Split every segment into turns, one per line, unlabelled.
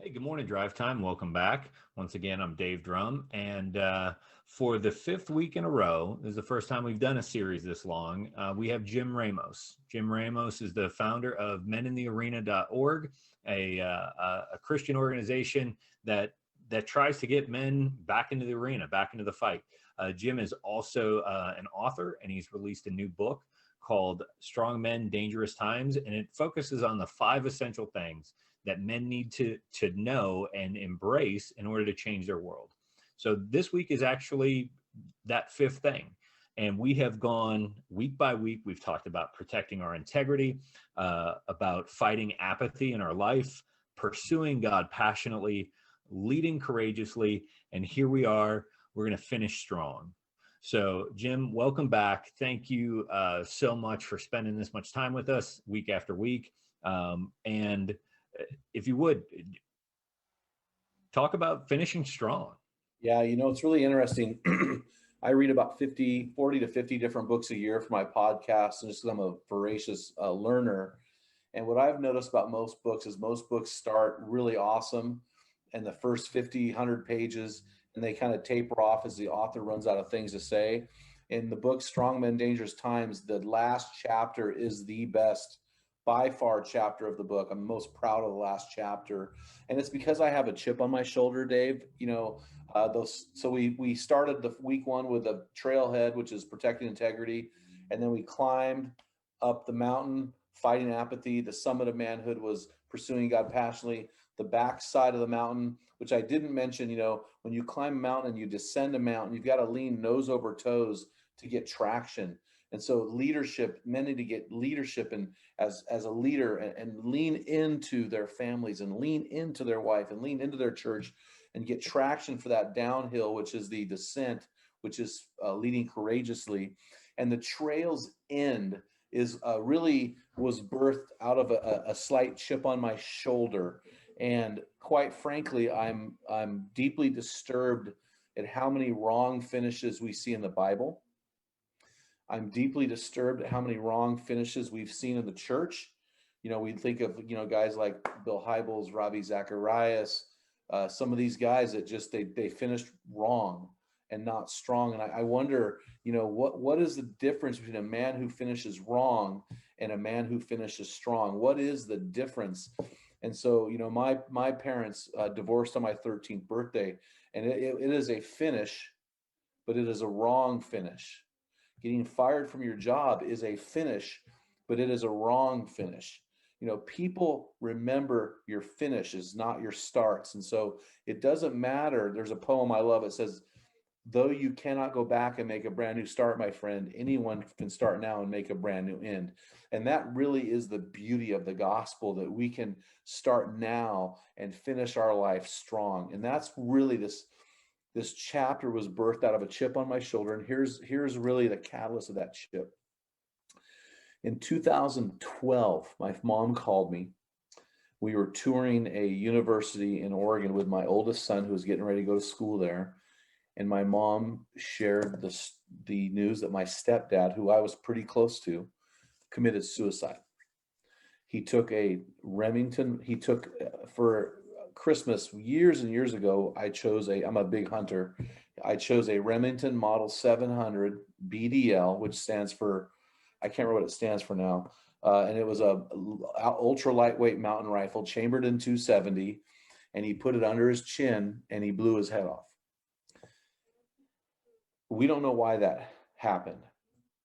Hey, good morning, Drive Time. Welcome back. Once again, I'm Dave Drum. And for the fifth week in a row, this is the first time we've done a series this long, we have Jim Ramos. Jim Ramos is the founder of meninthearena.org, a Christian organization that tries to get men back into the arena, back into the fight. Jim is also an author, and he's released a new book called Strong Men, Dangerous Times, and it focuses on the 5 essential things that men need to know and embrace in order to change their world. So this week is actually that 5th thing. And we have gone week by week. We've talked about protecting our integrity, about fighting apathy in our life, pursuing God passionately, leading courageously. And here we are. We're going to finish strong. So, Jim, welcome back. Thank you so much for spending this much time with us week after week. And if you would, talk about finishing strong.
Yeah, it's really interesting. I read about 40 to 50 different books a year for my podcast, and just because I'm a voracious learner. And what I've noticed about most books is most books start really awesome and the first 50, 100 pages, and they kind of taper off as the author runs out of things to say. In the book, Strong Men, Dangerous Times, the last chapter is the best by far chapter of the book. I'm most proud of the last chapter. And it's because I have a chip on my shoulder, Dave. So we started the week 1 with a trailhead, which is protecting integrity. And then we climbed up the mountain, fighting apathy. The summit of manhood was pursuing God passionately. The back side of the mountain, which I didn't mention, when you climb a mountain and you descend a mountain, you've got to lean nose over toes to get traction. And so leadership, men need to get leadership and as a leader and lean into their families and lean into their wife and lean into their church and get traction for that downhill, which is the descent, which is leading courageously. And the trail's end is really was birthed out of a slight chip on my shoulder. And quite frankly, I'm deeply disturbed at how many wrong finishes we see in the Bible. I'm deeply disturbed at how many wrong finishes we've seen in the church. We think of, guys like Bill Hybels, Ravi Zacharias, some of these guys that just, they finished wrong and not strong. And I wonder, what is the difference between a man who finishes wrong and a man who finishes strong? What is the difference? And so, my parents divorced on my 13th birthday, and it is a finish, but it is a wrong finish. Getting fired from your job is a finish, but it is a wrong finish. People remember your finishes, not your starts. And so it doesn't matter. There's a poem I love. It says, though you cannot go back and make a brand new start, my friend, anyone can start now and make a brand new end. And that really is the beauty of the gospel, that we can start now and finish our life strong. And that's really this chapter was birthed out of a chip on my shoulder. And here's really the catalyst of that chip. In 2012, my mom called me. We were touring a university in Oregon with my oldest son, who was getting ready to go to school there. And my mom shared the news that my stepdad, who I was pretty close to, committed suicide. He took a Remington. For Christmas years and years ago, I'm a big hunter. I chose a Remington Model 700 BDL, which stands for, I can't remember what it stands for now. And it was a ultra lightweight mountain rifle chambered in .270, and he put it under his chin and he blew his head off. We don't know why that happened,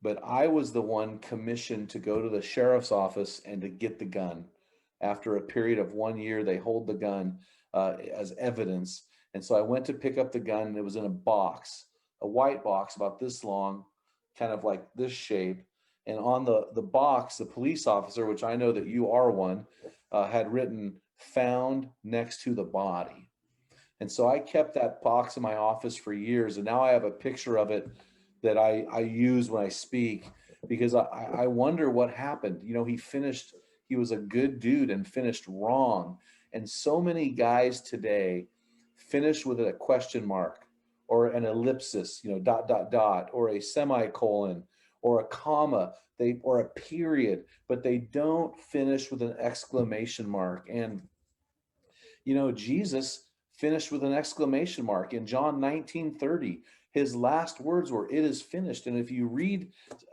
but I was the one commissioned to go to the sheriff's office and to get the gun. After a period of 1 year, they hold the gun as evidence. And so I went to pick up the gun, and it was in a box, a white box about this long, kind of like this shape. And on the box, the police officer, which I know that you are one, had written, found next to the body. And so I kept that box in my office for years. And now I have a picture of it that I use when I speak, because I wonder what happened. He was a good dude and finished wrong. And so many guys today finish with a question mark or an ellipsis, or a semicolon or a comma, or a period, but they don't finish with an exclamation mark. And Jesus finished with an exclamation mark in John 19:30. His last words were, "It is finished." And if you read,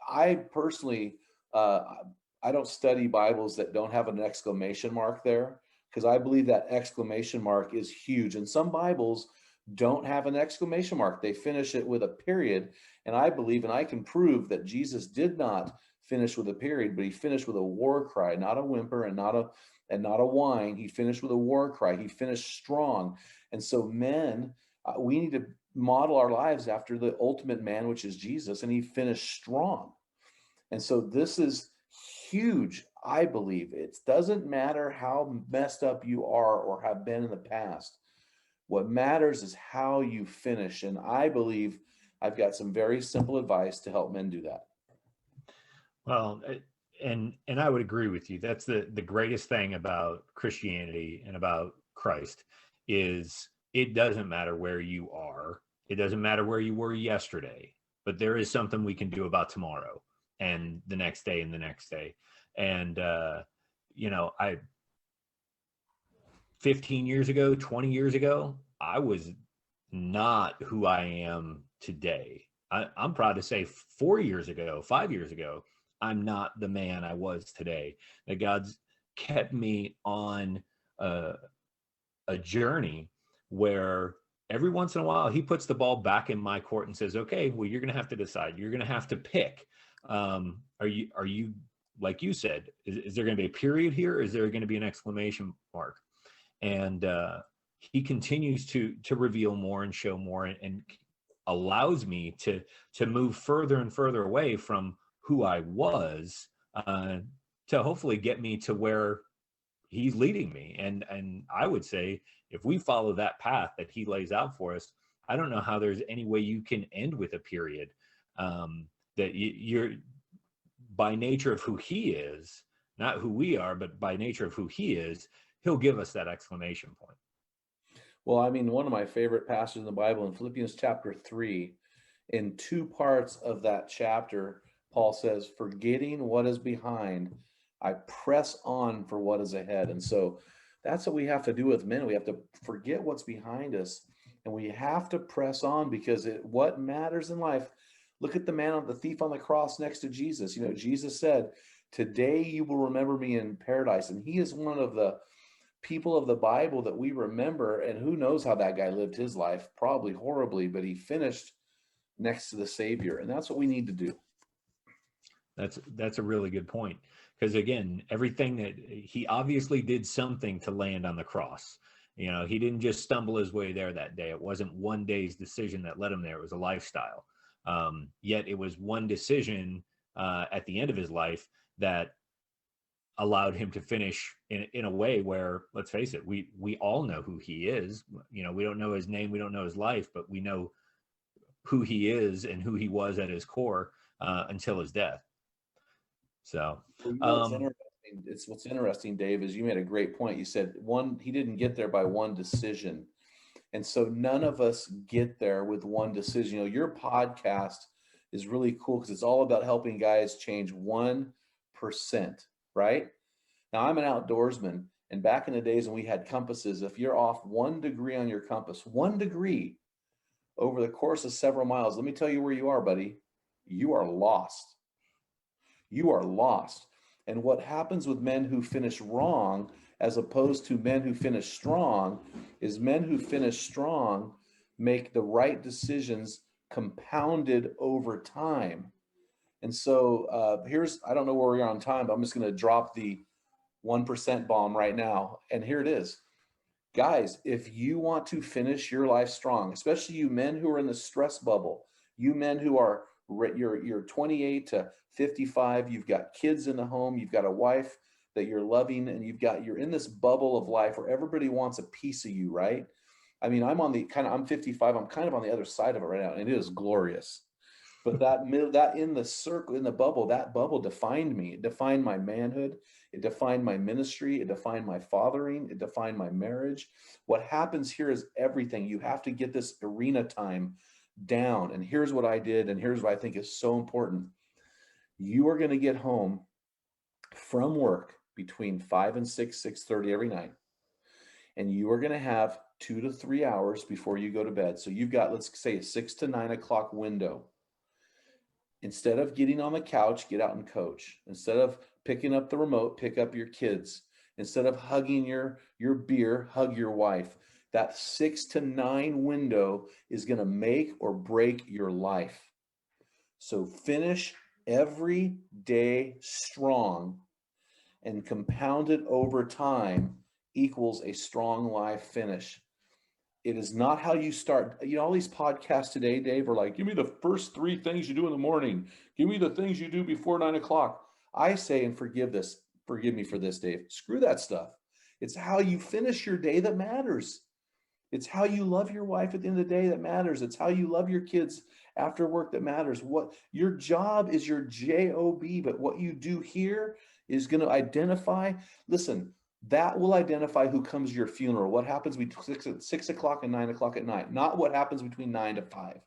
I personally, uh, I don't study Bibles that don't have an exclamation mark there, because I believe that exclamation mark is huge. And some Bibles don't have an exclamation mark. They finish it with a period. And I believe, and I can prove, that Jesus did not finish with a period, but he finished with a war cry, not a whimper and not a whine. He finished with a war cry. He finished strong. And so men, we need to model our lives after the ultimate man, which is Jesus, and he finished strong. And so this is huge. I believe it doesn't matter how messed up you are or have been in the past. What matters is how you finish. And I believe I've got some very simple advice to help men do that.
Well, and I would agree with you. That's the greatest thing about Christianity and about Christ is it doesn't matter where you are. It doesn't matter where you were yesterday, but there is something we can do about tomorrow and the next day and the next day. And, 15 years ago, 20 years ago, I was not who I am today. I'm proud to say 4 years ago, 5 years ago, I'm not the man I was today. That God's kept me on a journey where every once in a while he puts the ball back in my court and says, okay, well, you're going to have to decide. You're going to have to pick. Are you, like you said, is there going to be a period here? Or is there going to be an exclamation mark? And he continues to reveal more and show more and allows me to move further and further away from who I was to hopefully get me to where he's leading me. And I would say if we follow that path that he lays out for us, I don't know how there's any way you can end with a period. That you're, by nature of who he is, not who we are, but by nature of who he is, he'll give us that exclamation point.
Well, I mean, one of my favorite passages in the Bible, in Philippians chapter 3, in two parts of that chapter, Paul says, forgetting what is behind, I press on for what is ahead. And so that's what we have to do with men. We have to forget what's behind us, and we have to press on, because what matters in life. Look at the thief on the cross next to Jesus. Jesus said, today you will remember me in paradise. And he is one of the people of the Bible that we remember. And who knows how that guy lived his life? Probably horribly, but he finished next to the Savior. And that's what we need to do.
That's a really good point. Because again, everything that he obviously did something to land on the cross. He didn't just stumble his way there that day. It wasn't one day's decision that led him there. It was a lifestyle. Yet it was one decision at the end of his life that allowed him to finish in a way where, let's face it, we all know who he is. We don't know his name, we don't know his life, but we know who he is and who he was at his core until his death. So
what's interesting, Dave, is you made a great point. You said he didn't get there by one decision. And so none of us get there with one decision. Your podcast is really cool because it's all about helping guys change 1%, right? Now, I'm an outdoorsman, and back in the days when we had compasses, if you're off 1 degree on your compass, 1 degree over the course of several miles, let me tell you where you are, buddy. You are lost. You are lost. And what happens with men who finish wrong as opposed to men who finish strong is men who finish strong make the right decisions compounded over time. And so I don't know where we are on time, but I'm just going to drop the 1% bomb right now. And here it is. Guys, if you want to finish your life strong, especially you men who are in the stress bubble, you men who are, you're 28 to 55, you've got kids in the home, you've got a wife that you're loving, and you're in this bubble of life where everybody wants a piece of you, right? I mean, I'm 55, I'm kind of on the other side of it right now, and it is glorious. But that in the circle, in the bubble, that bubble defined me. It defined my manhood. It defined my ministry. It defined my fathering. It defined my marriage. What happens here is everything. You have to get this arena time down. And here's what I did, and here's what I think is so important. You are going to get home from work between 5 and 6:30 every night. and you are going to have 2 to 3 hours before you go to bed. So you've got, let's say, a 6 to 9 o'clock window. Instead of getting on the couch, get out and coach. Instead of picking up the remote, pick up your kids. Instead of hugging your beer, hug your wife. That 6 to 9 window is going to make or break your life. So finish every day strong, and compound it over time equals a strong life finish. It is not how you start. You know, all these podcasts today, Dave, are like, give me the first 3 things you do in the morning. Give me the things you do before 9 o'clock. I say, and forgive me for this, Dave, screw that stuff. It's how you finish your day that matters. It's how you love your wife at the end of the day that matters. It's how you love your kids after work that matters. What your job is, your job, but what you do here is going to identify. Listen, that will identify who comes to your funeral. What happens between 6 o'clock and 9 o'clock at night, not what happens between 9 to 5.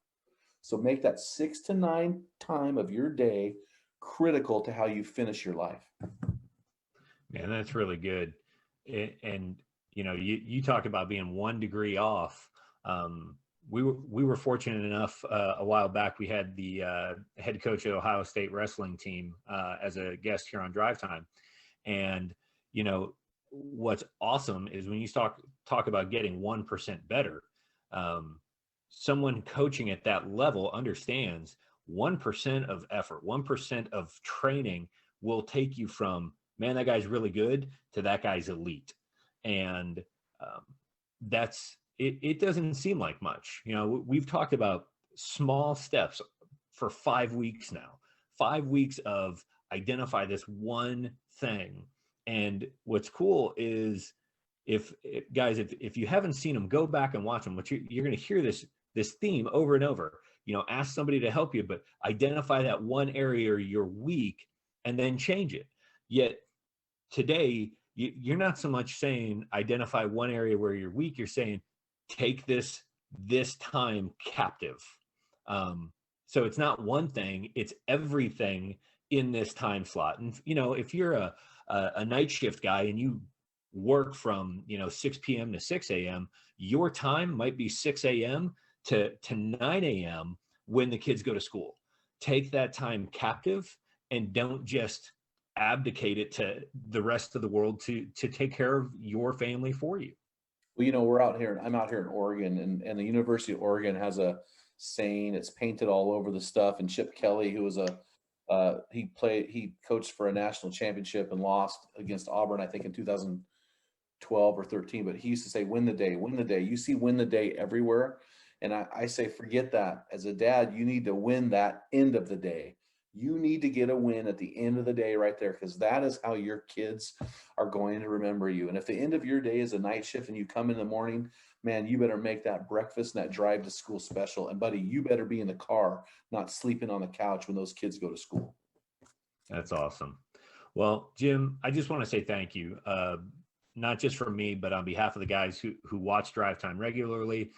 So make that 6 to 9 time of your day critical to how you finish your life.
Man, that's really good. And you know, you talk about being 1 degree off. We were fortunate enough a while back. We had the head coach of the Ohio State wrestling team as a guest here on Drive Time, and you know what's awesome is when you talk about getting 1% better. Someone coaching at that level understands 1% of effort, 1% of training will take you from, man, that guy's really good, to that guy's elite. And that's it. It doesn't seem like much. You know, we've talked about small steps for 5 weeks now. 5 weeks of identify this one thing. And what's cool is if you haven't seen them, go back and watch them. But you're going to hear this theme over and over. You know, ask somebody to help you, but identify that one area you're weak and then change it. Yet today, you're not so much saying identify one area where you're weak. You're saying take this time captive. So it's not one thing, it's everything in this time slot. And, you know, if you're a night shift guy and you work from, 6 p.m. to 6 a.m., your time might be 6 a.m. to 9 a.m. when the kids go to school. Take that time captive and don't just abdicate it to the rest of the world to take care of your family for you.
Well, I'm out here in Oregon, and the University of Oregon has a saying. It's painted all over the stuff. And Chip Kelly, who was he coached for a national championship and lost against Auburn, I think in 2012 or 13. But he used to say, win the day, win the day. You see win the day everywhere. And I say, forget that. As a dad, you need to win that end of the day. You need to get a win at the end of the day right there, because that is how your kids are going to remember you. And if the end of your day is a night shift and you come in the morning, man, you better make that breakfast and that drive to school special. And buddy, you better be in the car, not sleeping on the couch when those kids go to school.
That's awesome. Well, Jim, I just want to say thank you. Not just for me, but on behalf of the guys who watch Drive Time regularly,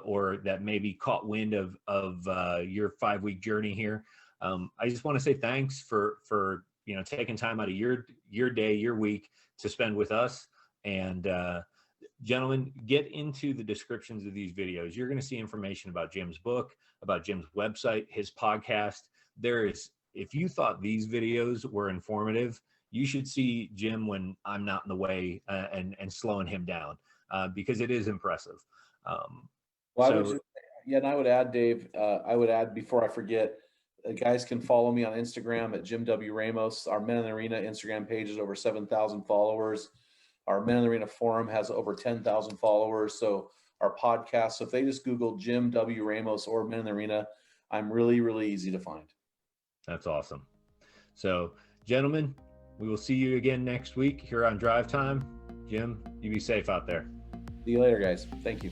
or that maybe caught wind of your 5-week journey here. I just want to say thanks for taking time out of your day, your week to spend with us. And gentlemen, get into the descriptions of these videos. You're going to see information about Jim's book, about Jim's website, his podcast. If you thought these videos were informative, you should see Jim when I'm not in the way and slowing him down, because it is impressive.
And I would add, Dave, before I forget, guys can follow me on Instagram at Jim W. Ramos. Our Men in the Arena Instagram page is over 7,000 followers. Our Men in the Arena forum has over 10,000 followers. So our podcast, so if they just Google Jim W. Ramos or Men in the Arena, I'm really, really easy to find.
That's awesome. So, gentlemen, we will see you again next week here on Drive Time. Jim, you be safe out there.
See you later, guys. Thank you.